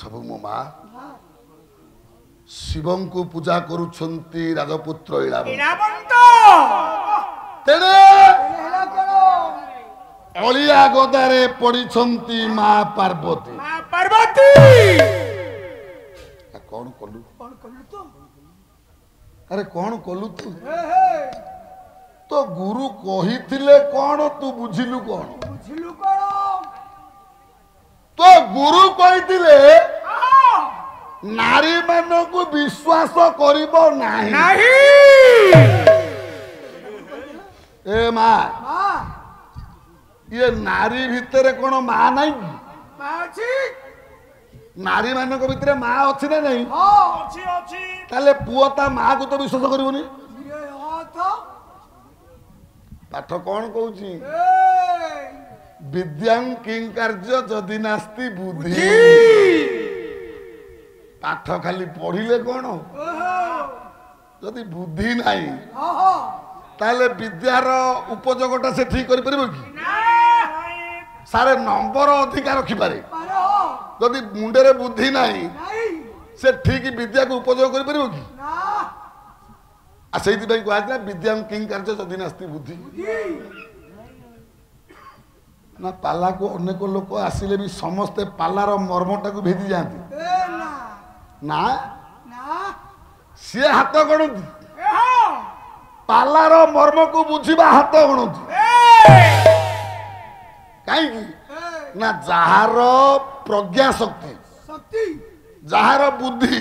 सब मो माँ शिवं को पूजा करुछंती राजपुत्र इलाबंत तेरे अलिया गदारे पड़ीछंती माँ पार्वती कौन कलु तो अरे कौन कलु तू तो गुरु कही थिले कौन तू बुझिलु कौन तो गुरु कही थिले नारी मान को विश्वास करिबो नाही ए माँ ये नारी भितर कौन माँ नहीं नारी मान भितर माँ अच्छी ना नहीं ताले पुओ ता माँ को तो विश्वास करिबोनी पाठ कौन कहूची विद्यां किं कार्य जदि नास्ति बुद्धि पाठ खाली पढ़िले कौन जदि बुद्धि नहीं ताले विद्यार उपयोगटा से ठीक करि परिबो कि सारे नंबर अधिकार रखी पारे जदि मुंडे बुद्धि नहीं से ठीक विद्या को उपयोग करि परिबो कि आ सेति भाई कहला विद्यां किं कार्य जदि नास्ति बुद्धि ना पाला को अनेक लोक आसिले भी समस्ते पालार मर्मटा को भेदी जाती ना सी हाथ गणुती पालार मर्म को बुझीबा हाथ गणुती कहीं ना जार प्रज्ञा शक्ति जार बुद्धि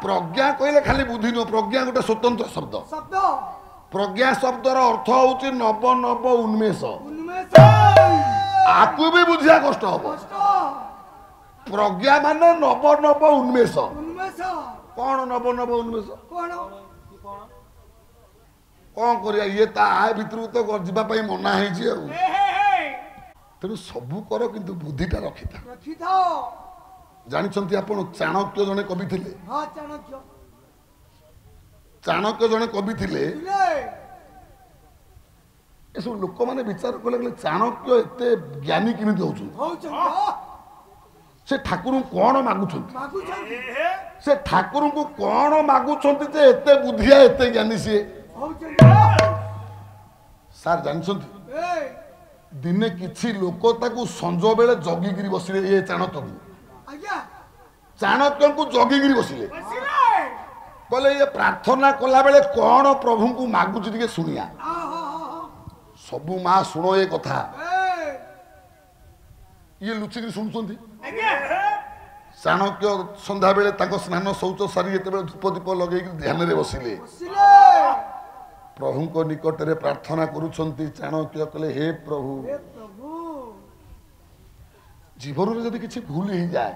प्रज्ञा कहले खाली बुद्धि न प्रज्ञा गोटे स्वतंत्र शब्द प्रज्ञा शब्दर अर्थ होची नव नव उन्मेष आपको भी बुझिया कष्ट हम प्रज्ञा मान नव नव उन्मेष कौन नव नव उन्मेष कौन करिया ये ता भितर तो जावाई मना है तेणु सबू कर किंतु बुद्धिटा रखी था जानते आप चाणक्य जने कवि थिले चाणक्य जने कवि थिले ए सब लोक माने विचार कले चाणक्य एते ज्ञानी किमित होउछु से ठाकुर कौन मागुछंती से ठाकुर को कौन मागुछंती जे एते बुद्धिया एते ज्ञानी सी सार जानछंती दिने किछि लोक ताकू संजो बेले जगिगिरी बसिले ये चाणक्य को चाणक्य को जगिगिरी बसिले कहले ये प्रार्थना कला बेले कौन प्रभु को मागुछि टिके सुनिया सबू माँ शुण ये कथा ये लुचिक शुणुंट चाणक्य संध्या बेले स्नान शौच सारी ये धूप दीप लगे ध्यान में बसिले प्रभु को निकट में प्रार्थना करुछंती चाणक्य कहले हे प्रभु जीवन में जब किसी भूल हो जाए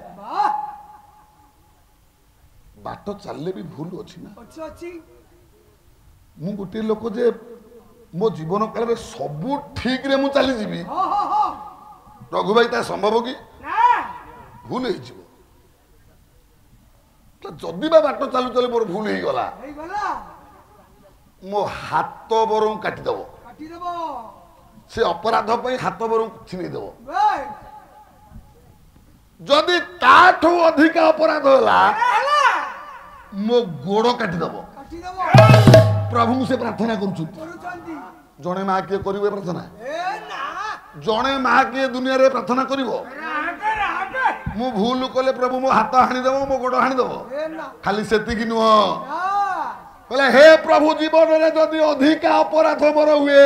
बाट चलले भी भूल अच्छी ना मु गोटे लोक जे मो जीवन काल में सबू ठीक रे मु चली जीवी रघु भाई ता संभव कि भूल हो जदि बा बाट चालू चलू मोर भूल हो गला मो हाथ बरु काटिदेव से अपराध पे हाथ बरु छिनेदेव जदि ताठू अधिक अपराध होला मो गोड़ काटिदेव प्रभु से प्रार्थना करुछु जने माँ किए करिवे प्रार्थना जने माँ किए दुनिया रे प्रार्थना करिवो मु भूल कले प्रभु मो हाथ हाणीदेव मो गोड़ हाणीदेव खाली सेतिकी नुह कहले हे प्रभु जीवन रे जदि अधिक अपराध मोर हुए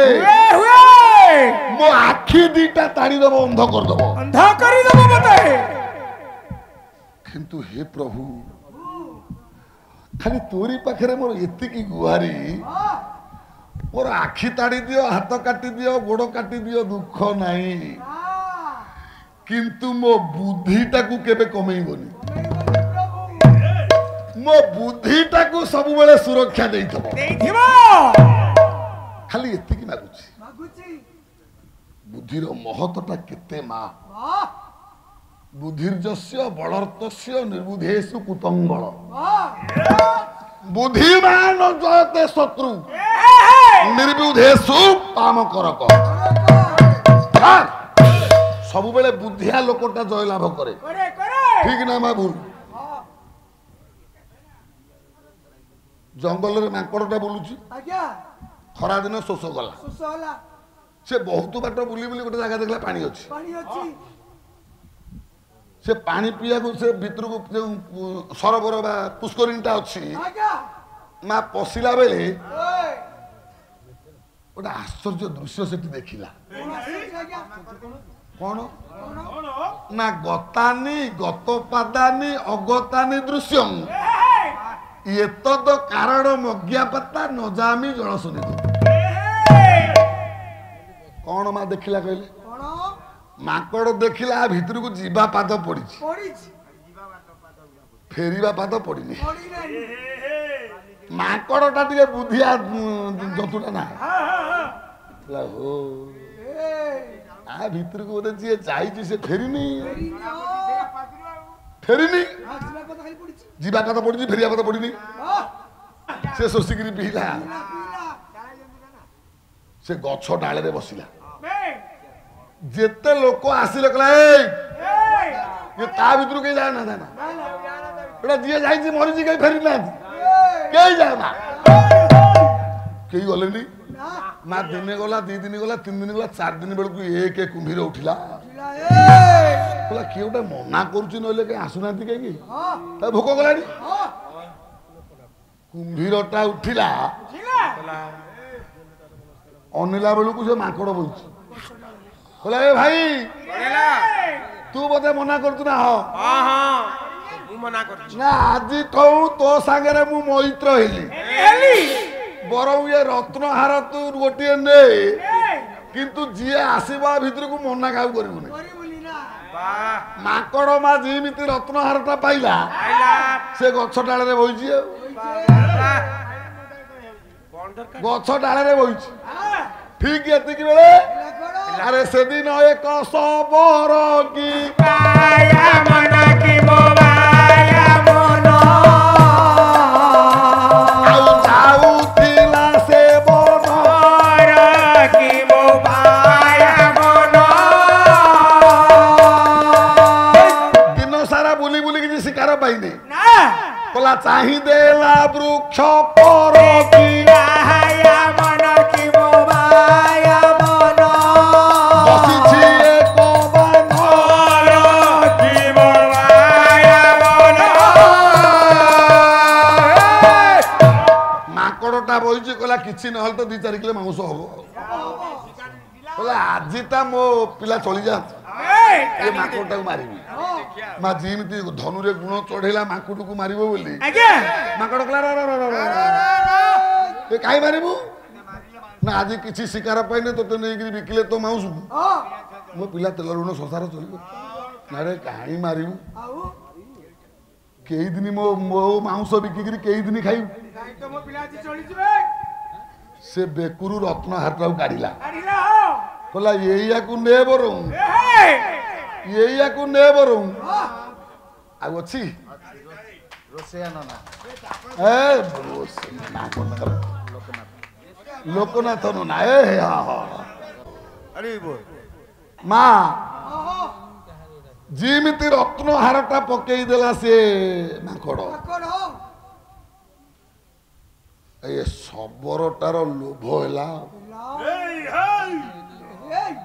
मो आखि दीटा ताड़ीदेव अंध करदेव किंतु हे प्रभु खाली तोरी पाखे मोर एतिकी गुहारी मोर आखि ताड़ी दियो हाथ काटी दियो गोड़ काटी दियो दुख नहीं किंतु मो बुद्धिटा को केबे कमेइबोनी मो बुद्धिटा को सब बेले सुरक्षा देइथबो खाली एतिकी मागुची बुद्धिर महत्वटा केते मा बुद्धिर्जस्य बलर्तस्य निर्बुद्धेषु कुतंबल बुद्धिमान जयते शत्रु निर्बुद्धेषु कामकरक सब बेले बुद्धिया लोकटा जय लाभ करे ठीक ना मा भूल जंगल में माकड़टा बुलुची खरा दिन शोष गला से बहुत बाट बुली बुली गोटे जगह देखला पानी अच्छी से पानी पिया से भितर को सरोवर बा पुष्करिणीटा अच्छी माँ पशिला बेले गोटे आश्चर्य दृश्य से देखिला कौन ना गतानी गतपादानी अगतानी दृश्यम ये तो कारण मज्ञापता न जामी जल सुनि कौन माँ देखिला कहले माकड़ देखिला भितर को जीवा पाद पड़ी फेरिबा पाद पड़ी माकड़टा टे बुद्धिया जतुटा ना हो आ भितर को बोले जी जाइए से फेरिनी फेरिनी जीवा पाद पड़ी फेरिया पाद पड़ी से शोषिकी पीला से गछ डाले रे बसिला जेते लोक आसिले कहला ये ता भितर के जाए ना जाना एटा जी जाई मरी जी कहीं फेरी ना कई जाना कई गले नी माँ दिने गला दी दिन गला तीन दिन गला चार दिन बेलू एक कुंभीर उठिला कहला किए गोटे मना करुच्ची ना कहीं आसुना कहीं भोक गलानी कुंभीरटा उठिला अनिला बेलू से माकड़ बोलची कहला ए भाई तू बोधे मना करतु ना ना आज तो सांगे मु मैत्र हेली बरं ये रत्नहार तू गोटे ने किंतु जी आसवा भितर को मना काउ करूनी माकड़ मा जीमिति रत्नहारटा पाइला से गछ डाल रे बइची गछ डाल रे बइची ठीक एतिक बेले अरे से दिन एक सबर की पाया मन की मोबाया मन आउ जाऊ थिला से बन की मोबाया मन दिन सारा बुली बुली किसी शिकार पाइने कला चाही देला वृक्ष पर की पाया मन की मोबाया बही कहला किसी ना तो 2-4 किलो मांस हम कहला आज मो पिला चली जा माकड़टा मारि माँ जीमती धनुरे गुण चढ़ेला माकड़ को मार बोली माकड़ कहला कहीं मारू ना आज किसी शिकार पाइने तो नहीं बिकिले तो माउस मो पिला तेल ऋण संसार चलो ना रे कहीं मारू कई दिन मो मो मांस बिकिकी कई दिन खाई से बेकुरु रत्न हारटा काढ़ला कहला ये ने बरऊ ये ने बरऊ अच्छी लोकनाथ ना माँ जीमिति रत्न हारटा पकई देला से माकड़ ये सबरटार लोभ है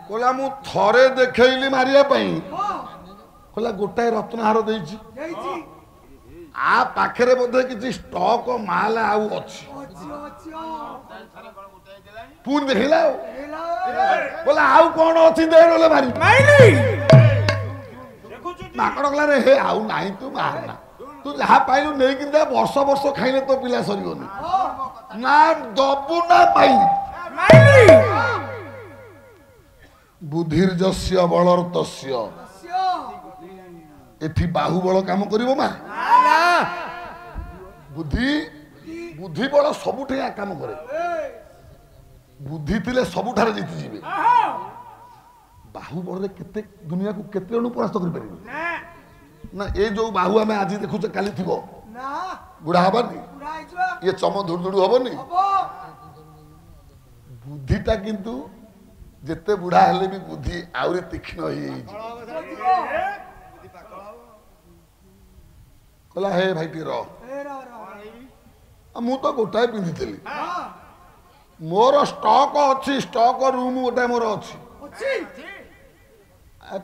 कहला मु थरे देखली मारिया कहला गोटाए रत्नहार देछि आ पाखरे बोधे किछि स्टॉक माल आउ अछि पुन देखला बोला आउ कोन अछि दे रोले मारी माकड़ कहला रे हे आउ नाही तू मारना तू जहाँ पाइलु नहीं कि वर्ष वर्ष खाइले तो पिला सरीगनी ना दबु ना पाई बुद्धिर्जस्य बलर्तस्य एठी बाहुबल काम करिवो मा बुद्धि बुद्धि बल सबुठे काम करे बुद्धि थिले सबुठारे जीति जीवे बाहुबल रे केते दुनिया को केते अणु परास्त करि परिबे ना ये जो बाहु आम आज देखुचे काली थी बुढ़ा हबानी ये चम धुड़धुड़ हबनी बुद्धिटा किंतु जिते बुढ़ा हेले भी बुद्धि आहरी तीक्ष्ण कहला हे भाई टी रह मु तो गोटाए पिंधि मोर स्टॉक अच्छी स्टॉक रूम गोटाए मोर अच्छी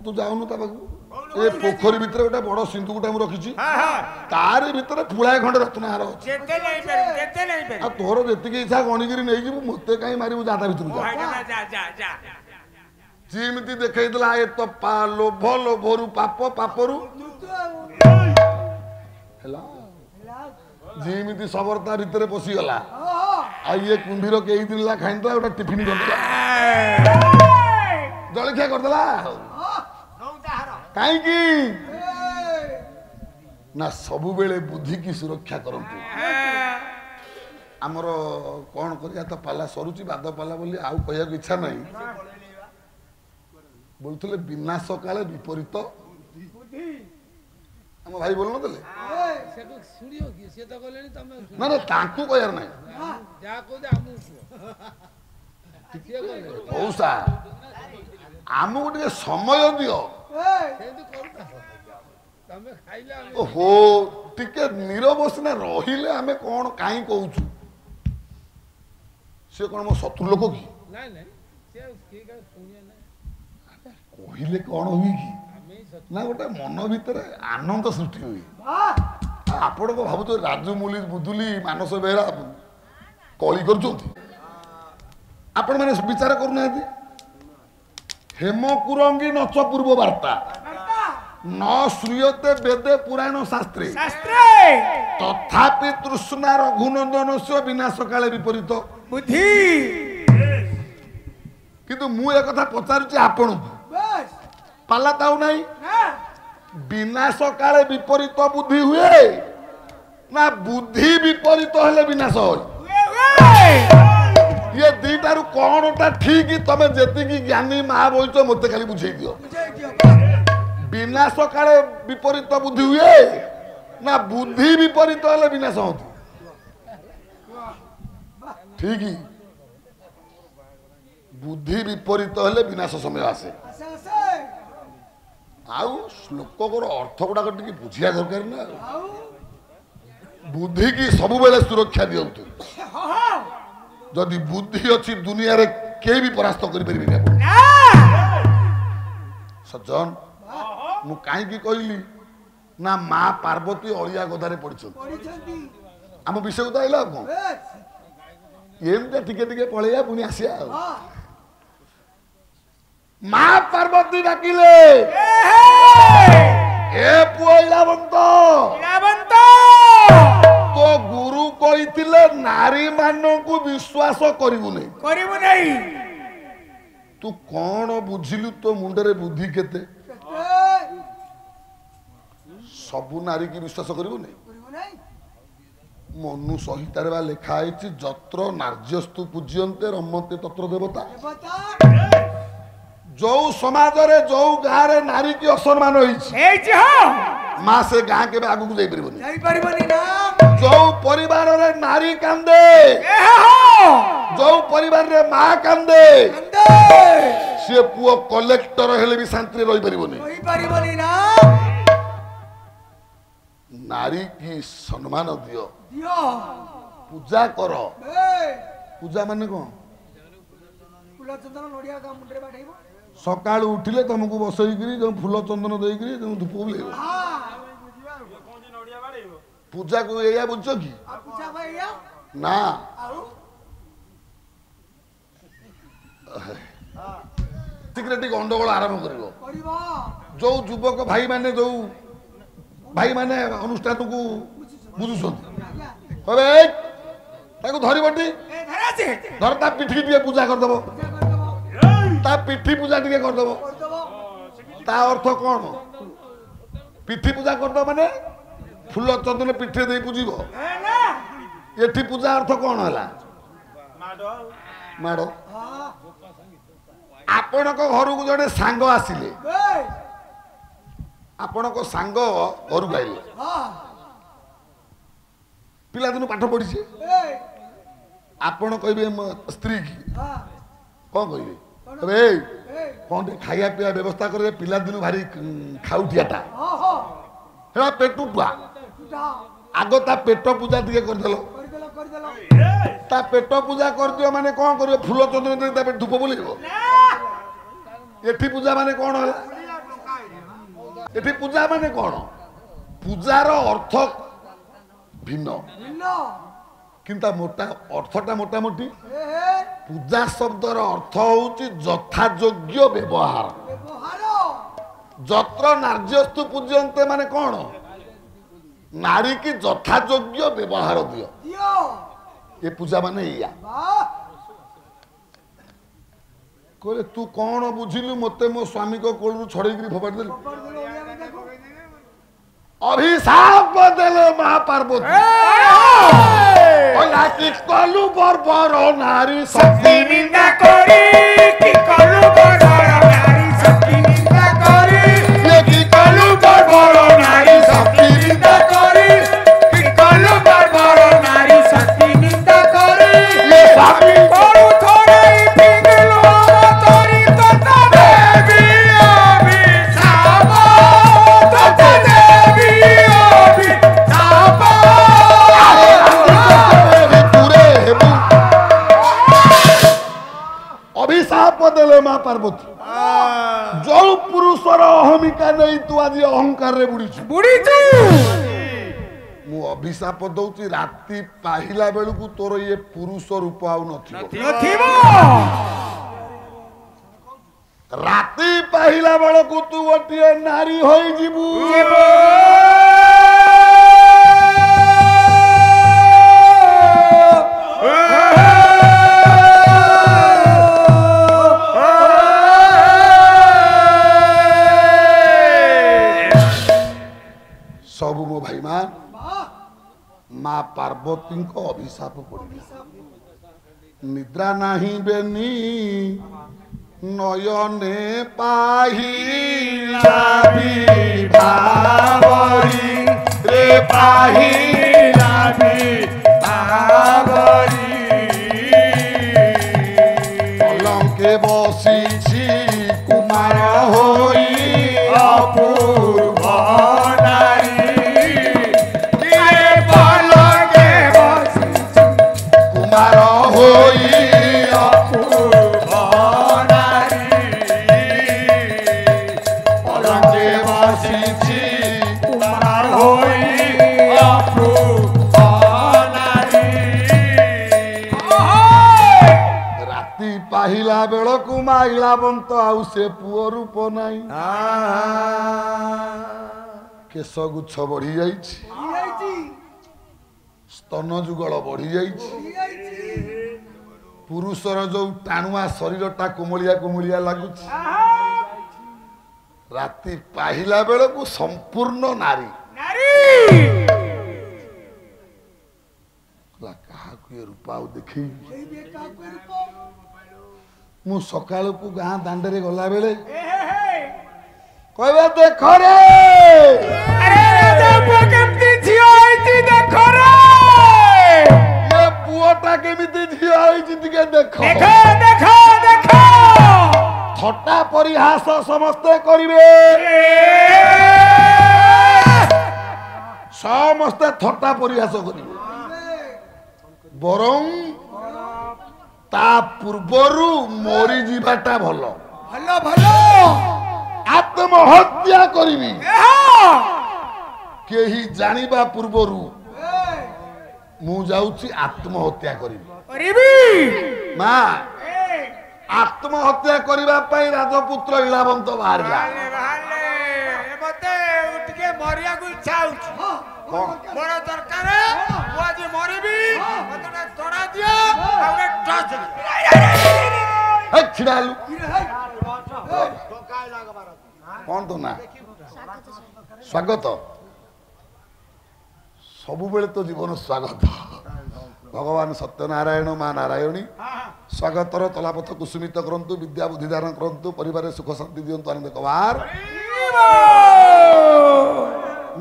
तू जाऊनु ता पाखु ए पोखरी भितर गोटे बड़ सिंधु गोटा रखी तारी भितर पुलाए खंडे रत्नहार अच्छी तोर जी इच्छा गणिकी नहीं जीव मत कहीं मारू जाता भितर जिमती देखा ए तो लोभ लोभरु पाप पापरु जिमती सबरता भितर पशिगला आ ये कुंभीर कई दिन ला खाई गोटे टिफिन जलखिया करदेला कहीं ना सबु बेले बुद्धि की सुरक्षा करंतु आमर कौन करिया तो पाला सरुची बाद पाला बोली आउ कहया इच्छा नहीं बोलते विनाश काले विपरीत आम भाई बोल ना ना ताकू कहर ना औसा आमको टे समय दियो हो टिके नीरव सिना रहिले आमे कौन कहीं कहूँ सी कौन मो शत्रु लोक कि कहले कौन हुई कि ना गोटे मन भितर आनंद सृष्टि हुई आपण को भावुत राजू मुली बुदुली मानस बेहरा कली कर आपण मैंने विचार करना हेमकुरंगी नच पूर्व वार्ता न श्रूयते वेदे पुराण शास्त्रे तथापि तृष्णा रघुनंदन से विनाश काले विपरीत बुद्धि किंतु मु एक कथा पचारुची आपण पाला ताऊ नहीं विनाश काले विपरीत बुद्धि हुए ना बुद्धि विपरीत हेले विनाश हो ये दीटारू कौनटा ठीक तमे जेतिकी ज्ञानी माँ बोलच मत खाली बुझे दियो विनाश काले विपरीत बुद्धि हुए ना बुद्धि विपरीत हेले विनाश होती ठीक बुद्धि विपरीत हेले विनाश समय आसे आउ श्लोक अर्थ गुड़ाक टी बुझिया दरकार ना बुद्धि की सब बेले सुरक्षा दिंतु जदि बुद्धि अच्छी दुनिया रे के भी परास्त कर सज्जन मु कहीं कहली ना माँ पार्वती अलिया गदारे पड़ी आम विषय को आइला कौन एमती टिके टिके पलैया पुणी आसिया माँ पार्वती डाकिले ए पुओ इलावंत तो गुरु कहिथिले नारी मानन को विश्वास करिवु नहीं तू कौन बुझिलु तो मुंडरे बुद्धि केते सबु नारी की विश्वास करिवु नहीं मनु संहितार बा लिखा है जत्र नार्यस्तु पूज्यन्ते रमन्ते तत्र देवता जो समाज रे जो गाँव रे नारी की असम्मान माँ से गाँ के आगू को जाई जो परिवार रे नारी कांदे जो परिवार रे माँ कांदे सी पुओ कलेक्टर हेले भी शांति रही परिबनी नारी की सम्मान दियो पूजा कर पूजा माने कौन सका उठिले तुमको बसईकरी जो फूल चंदन देकरी जो धूप बुले पूजा को या बुझ कि ना सिक्रेट गंडगोल आरंभ कर जो युवक भाई माने जो भाई माने अनुष्ठान को बुझुछंती कहबे धरी बटी धर ता पिठी टिके पूजा करदेव ता पिठी पूजा टिके करदेव ता अर्थ कौन पिठी पूजा करदेव माने फूल चंदन पिठे दे पूजिब एठी पूजा अर्थ कौन है माड़ आपण घर को जड़े सांग आसिले आपण को सांग घर को आइले पिला दिन पाठ पढ़ी आपण कहे स्त्री की कौन कहे कौन खाया पीवा व्यवस्था करे पिला दिन भारी खाउटियाटा हेला पेटुआ आग ता पेट पूजा दिए करदेलो ता पेट पूजा कर दियो माने कोन करियो फूल चंदन दे ता धूप बोलिबो एठी पूजा माने कोन होला एठी पूजा माने कोन पूजार अर्थ भिन्न किंतु मोटा अर्थटा मोटामोटी पूजा शब्दर अर्थ होउची यथायोग्य व्यवहार जत्र नार्यस्तु पूज्यन्ते माने कोन नारी की यथायोग्य व्यवहार दियो ये पूजा माने इया कहले तू कौन बुझिलु मते मो स्वामी को कोलरु छड़ेगिरी फोपाड़ देलु अभिशाप देले मां पार्वती ओला कि कलु बर्बर नारी शक्ति निंदा करी कि कलु बर्बर नारी शक्ति निंदा करी ये कि कलु बर्बर नारी शक्ति निंदा करी कि कलु बर्बर नारी शक्ति निंदा करी ये स्वामी कोरु थोड़े पिंगलो तोरी तता देवी अभिशाप तता देवी अभिशाप अभिशाप देले मां पार्वती जो पुरुषर अहमिका नहीं तू आज अहंकार रे बुड़ीछु मु अभिशाप दउची राती पाहिला बेलू को तोर ये पुरुष रूप आउ नथिबो राती पाहिला बेलू को तू गोटिए नारी होई जीबू सबु मो भाई मान मां पार्वती को अभिशाप पड़िला निद्रा नहीं बेनी नयने पाहिला भावरी रे पाहिला भावरी अलंके बसीछि कुमार होई अपूर्व पाहिला बेलकू माइला बंत आउ से पुओ रूप नाही केश गुच्छ बढ़ी जाइछि स्तन जुगल बढ़ी जाइछि पुरुषर जो टाणुआ शरीरटा कोमलिया कोमलिया लागुछि राती पाहिला बेलकू संपूर्ण नारी कहा रूपा देखी मु सकाल को गाँ दांडे गला बेले कहबे देख रे ये पुओटा केमिति झियो होइछि दिके देखो थट्टा परिहास समस्ते करिवे समस्ते थट्टा परिहास करिवे बरं ता पूर्वरु मोरी जीवाटा भलो भलो भलो आत्महत्या करिवी केही जानिबा पूर्वरु मु जाउची आत्महत्या करिवी मां आत्महत्या करिबा पई राजपुत्र इलावंत बाहरला मते उठके मरिया को इच्छा होची मोर दरकार मु आज मरिबी मते तोड़ा दियो आउरे टच हे छिडालु कोन तो ना स्वागत सबु बेले तो जीवन स्वागत भगवान सत्यनारायण मां नारायणी स्वागतर तलापथ कुसुमित करंतु विद्या बुद्धि दान करंतु परिवार सुख शांति दियंतु आनंद कवार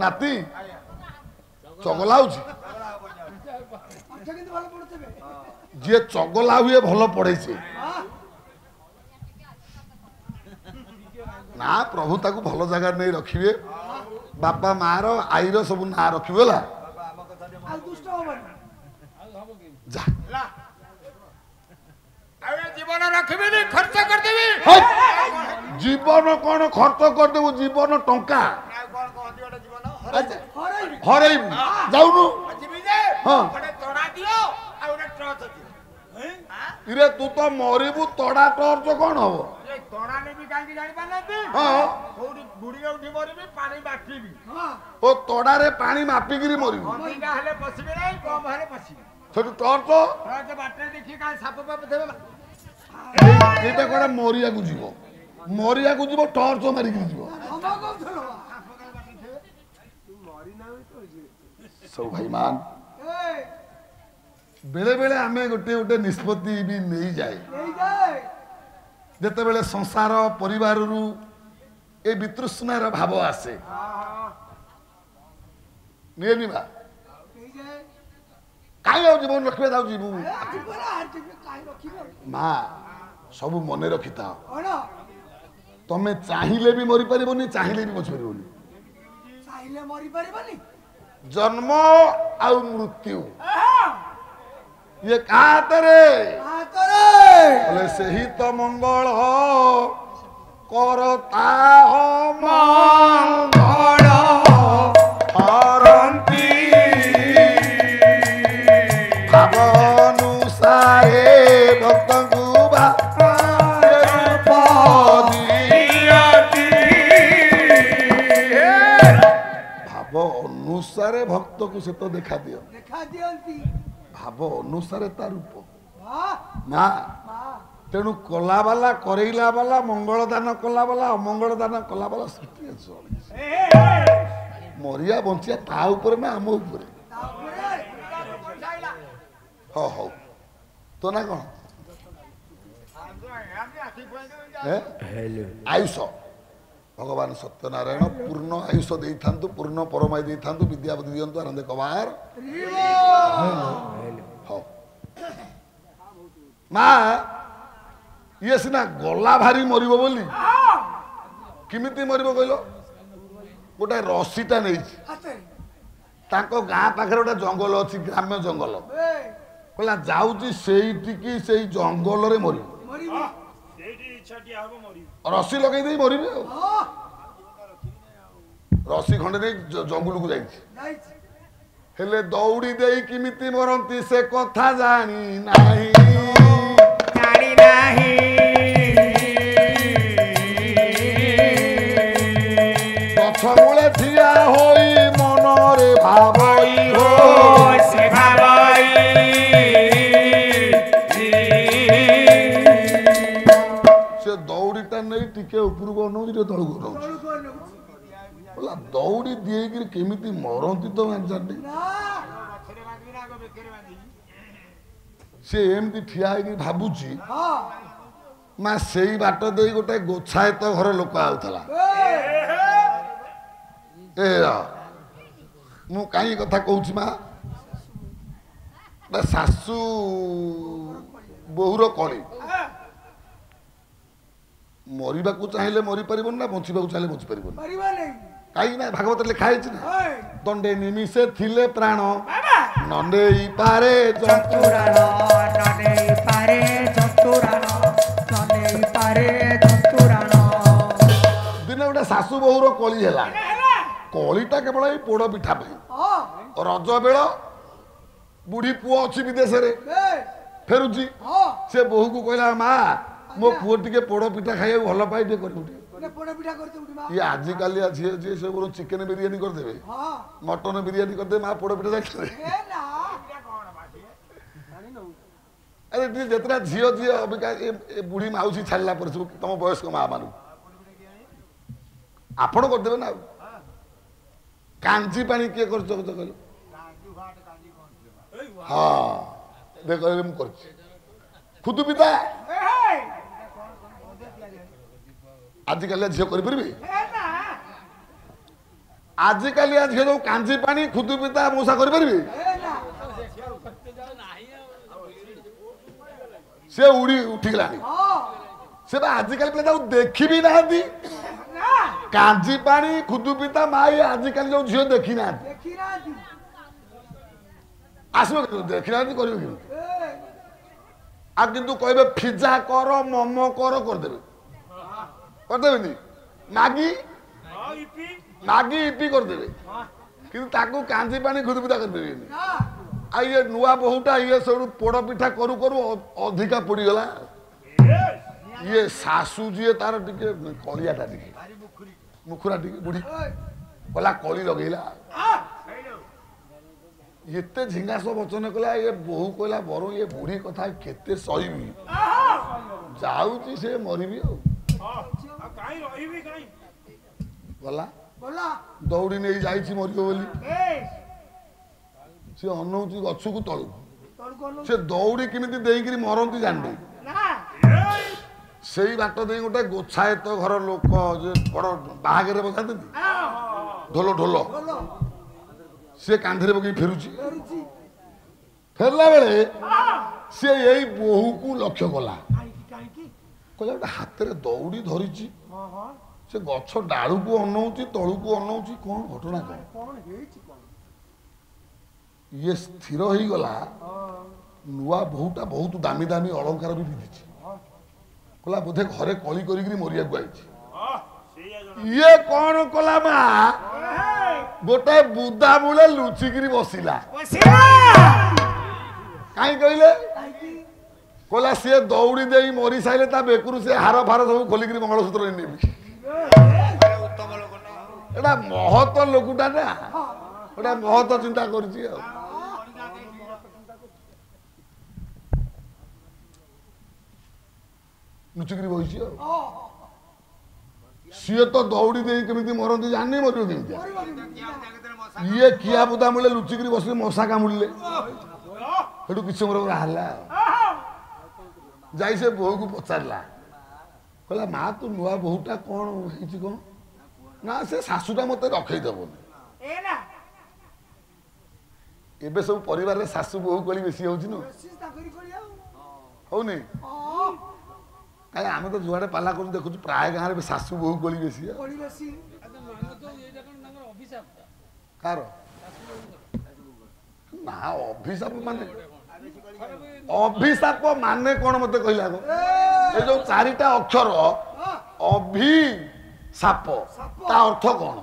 नाती चगलाउछि जे चगला हुए भल पढ़े ना प्रभु ताकू भल जगह नहीं रखिए बापा मार आईर सब ना रखिबला जा जीवन रखिबी खर्च कर देबी जीवन कौन खर्च कर देबु जीवन टंका हरई जाउनु हां तोड़ा दियो आ ओने ट्रच दियो इरे तू तो मरिबु तोड़ा टर्च कौन हबो तोड़ा ने भी कांगी जानि पानती हां कोडी बुडी उठी मरिबी पानी बाकीबी ओ तोड़ा रे पानी मापिगिरी मरिबु अधिका हेले पसिबे नै कम हेले पसिबे छोटू टर्च ट्रच बाटरे देखि का साप पाप देबे एटा कोडा मरिया को जीवो टर्च मारी के जीवो सब भाई मान बेले बेले आमे गोटे गोटे निष्पत्ति भी नहीं जाए जेते बेले संसार परिवार रु ए वितृष्णार भाव आसे नहीं निबा काई आ जीवन रखबे दाउ जीवु मां सब मने रखिता तमे चाहिले भी मरि परिबोनी चाहिले भी बचि परिबोनी चाहिले मरि परिबोनी जन्म आउ मृत्यु ये कातरे बोले सही तो मंगल करता हो मंगल हरंती भावनुसारे भक्त गुबा भाव अनुसारे भक्त को से तो देखा दियंती भाव अनुसारे ता रूप माँ तेणु कला वाला करैला वाला मंगल दान कला वाला अमंगल दान कला वाला सृष्टि मरिया बंचिया ता ऊपर ना आम ऊपर हो हो तो ना कौन आयुष भगवान सत्यनारायण पूर्ण आयुष दे पूर्ण परमाय दे विद्या बुद्धि दिंतु आनंद कबार माँ ये सीना गला भारी मरिब बोली किमिति मरिब कहलो गोटे रसीटा नहीं गाँ पाखे गोटे जंगल अच्छी ग्राम्य जंगल कहला जाऊँगी से जंगल रे मरी रसी लगे दे मरबे रसी खंडे नहीं जंगल को जाइले दौड़ी दे किमिति मरती से कथा जानी नाही गछ मूले ठिया होई मनरे भावई हो से भावई से दौड़ीटा नहीं टिके उपरको अनौछि तळको अनौछि बोला दौड़ी दिए कि केमिति मरंती तो जानते से एमती ठिया होगी भावुची माँ से बाट दे गोटे गोछायत घर लोक आउला मु कहीं कथा कहूँ माँ सासू बोहूर कली मरवा चाहिए मरी पार ना बचा चाहिए बची पार कहीं ना भागवत लिखा है दंडे निमिषे थिले प्राण नंदे पारे जंतुराण दिने गोटे सासू बोहूर कली है कलीटा केवल पोड़ पिठा रज बेल बुढ़ी पुओ अच्छी विदेश फेरुची से बोहू को कहला माँ मो पुओ टे पोड़ पिठा खाई भल पाए टे कर ये आजिकल झील जी सब चिकेन बिरियानी करदे मटन बिरियानी करदे माँ पोड़ पिठा जाए अरे जितना झील जी अबिका बुढ़ी माउसी छाड़ा पर सब तुम वयस्क माँ मान आपण करदे ना कांजी पानी किए कर कहल हाँ देख खुदु पिता आजिकल झील कर आजिकल झील जो कांजी पानी खुदु पिता मौसा कर से उड़ी उठिगलानी से आजिकल पिला देखी भी ना କାଞ୍ଜି ପାଣି ଖୁଦୁ ପିତା ମା ଆଜିକାଲି ଯୋଉ ଝିଅ ଦେଖି ନାହାନ୍ତି ଦେଖି ନାହାନ୍ତି ଆସିବ କିନ୍ତୁ ଦେଖି ନାହାନ୍ତି କରିବେ କିନ୍ତୁ ଆଉ କିନ୍ତୁ କହିବେ ପିଜ୍ଜା କର ମୋମୋ କର କରିଦେବେ କରିଦେବେନି ମ୍ୟାଗି ମ୍ୟାଗି ଇପି କରିଦେବେ କିନ୍ତୁ ତାକୁ କାଞ୍ଜି ପାଣି ଖୁଦୁ ପିତା କରିପାରିବେନି ଆଉ ଇଏ ନୂଆ ବୋହୁଟା ଇଏ ସବୁ ପୋଡ଼ ପିଠା କରୁ କରୁ ଅଧିକା ପୋଡ଼ିଗଲା ଇଏ ଶାଶୁ ଯିଏ ତାର ଟିକେ କଳିଆଟା ଟିକେ ମୁଖୁରା ଟିକେ ବୁଢୀ କଲା କଳି ଲଗେଇଲା ଏତେ ଝିଙ୍ଗାସ ବଚନ କଲା ଇଏ ବୋହୁ କହିଲା ବରଂ ଇଏ ବୁଢୀ କଥା କେତେ ସହିବି ଯାଉଛି ସେ ମରିବି ଆଉ ଗଲା ଦୌଡ଼ି ନେଇ ଯାଇଛି ମରିବ ବୋଲି ସେ ଅନଉଛି ଗଛକୁ ତଳକୁ ସେ ଦୌଡ଼ି କେମିତି ଦେଇକିରି ମରନ୍ତି ଜାଣିନି ସେଇ ବାଟ ଦେଇ ଗୋଟେ ଗୋଛାୟତ ଘର ଲୋକ ଯେ ବଡ ବାହାଘରରେ ବସାନ୍ତି ଢୋଲ ଢୋଲ ସେ କାନ୍ଧରେ ପକେଇ ଫେରୁଛି ଫେରିଲା ବେଳେ ସେ ଏଇ ବୋହୂକୁ ଲକ୍ଷ୍ୟ କଲା କହିଲା ଗୋଟେ ହାତରେ ଦୌଡ଼ି ଧରିଛି ସେ ଗଛ ଡାଳୁକୁ ଅନଉଛି ତଳୁକୁ ଅନଉଛି କଣ ଘଟଣା କଣ ଇଏ ସ୍ଥିର ହେଇଗଲା ନୂଆ ବୋହୂଟା ବହୁତ ଦାମୀ ଦାମୀ ଅଳଙ୍କାର ବି ପିନ୍ଧିଛି କହିଲା ବୋଧେ ଘରେ କଳି କରିକିରି ମରିବାକୁ ଆଇଛି ଇଏ କଣ କଲା ମା ଗୋଟାଏ ବୁଦା ମୂଳେ ଲୁଚିକିରି ବସିଲା କାହିଁ କହିଲେ କହିଲା ସିଏ ଦୌଡ଼ି ଦେଇ ମରି ସାଇଲେ ତା ବେକରୁ ସେ ହାର ଫାର ସବୁ ଖୋଲିକିରି ମଙ୍ଗଳସୂତ୍ର ନେବି ଏଟା ମହତ ଲୋକଟା ନା ଏଟା ମହତ ଚିନ୍ତା କରୁଛି ଆଉ ଲୁଚିକିରି ବସିଛି ଆଉ ସିଏ ତ ଦୌଡ଼ି ଦେଇ କେମିତି ମରନ୍ତି ଜାଣିନି ମରିବ କେମିତି ଇଏ କିଆ ବୁଦା ମୂଳେ ଲୁଚିକିରି ବସିଲେ ମଶା କାମୁଡ଼ିଲେ ସେଠୁ କିଛି ସମୟ ବାହାରିଲା ଯାଇ ସେ ବୋହୂକୁ ପଚାରିଲା କହିଲା ମା ତୁ ନୂଆ ବୋହୂଟା କଣ ହେଇଛି କଣ ନା ସେ ଶାଶୁଟା ମତେ ରଖେଇ ଦେବନି ଏବେ ସବୁ ପରିବାରରେ ଶାଶୁ ବୋହୂ କଳି ବେଶୀ ହଉଛି ନା ହଉନି କାଇଁ ଆମେ ତ ଯୁଆଡେ ପାଲା କରୁଛୁ ଦେଖୁଛୁ ପ୍ରାୟ ଗାଁରେ ଶାଶୁ ବୋହୂ କଳି ବେଶୀ କାର ନା ଅଭିଶାପ ମାନେ କଣ ମତେ କହିଲା ଏ ଯୋଉ ଚାରିଟା ଅକ୍ଷର ଅଭିଶାପ ତା ଅର୍ଥ କଣ